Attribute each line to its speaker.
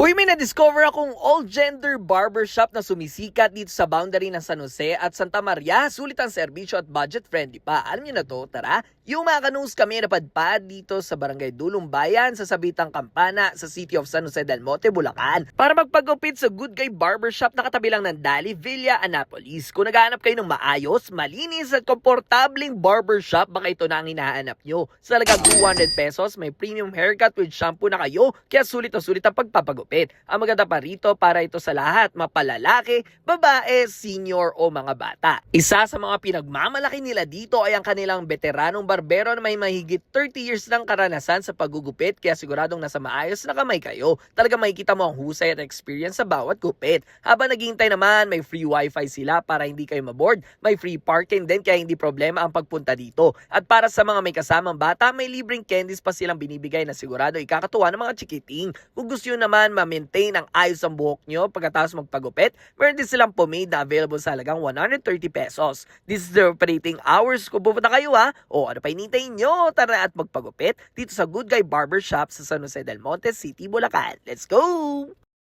Speaker 1: Uy, may na-discover akong all-gender barbershop na sumisikat dito sa boundary ng San Jose at Santa Maria. Sulit ang serbisyo at budget-friendly pa. Alam niyo na to, tara. Yung mga kanus kami napadpad dito sa Barangay Dulong Bayan sa Sabitang Campana sa City of San Jose del Monte, Bulacan. Para magpagupit sa Good Guy Barbershop na katabi lang ng Dali, Villa, Annapolis. Kung naghahanap kayo ng maayos, malinis at komportabling barbershop, baka ito na ang hinahanap nyo. Sa halagang 200 pesos, may premium haircut with shampoo na kayo, kaya sulit na sulit ang pagpapagupit. Ang maganda pa rito, para ito sa lahat, mapalalaki, babae, senior o mga bata. Isa sa mga pinagmamalaki nila dito ay ang kanilang veteranong barbero na may mahigit 30 years ng karanasan sa paggugupit, kaya siguradong nasa maayos na kamay kayo. Talagang makikita mo ang husay at experience sa bawat gupit. Habang naghihintay naman, may free wifi sila para hindi kayo maboard. May free parking din kaya hindi problema ang pagpunta dito. At para sa mga may kasamang bata, may libreng candies pa silang binibigay na sigurado ikakatuwa ng mga chikiting. Kung gusto nyo naman ma-maintain ang ayos ang buhok nyo pagkatapos magpagupit, meron din silang pomade na available sa halagang 130 pesos. This is the operating hours kung pupunta kayo o ano pa hinihintay nyo? Tara at magpagupit dito sa Good Guy Barbershop sa San Jose del Monte City, Bulacan. Let's go!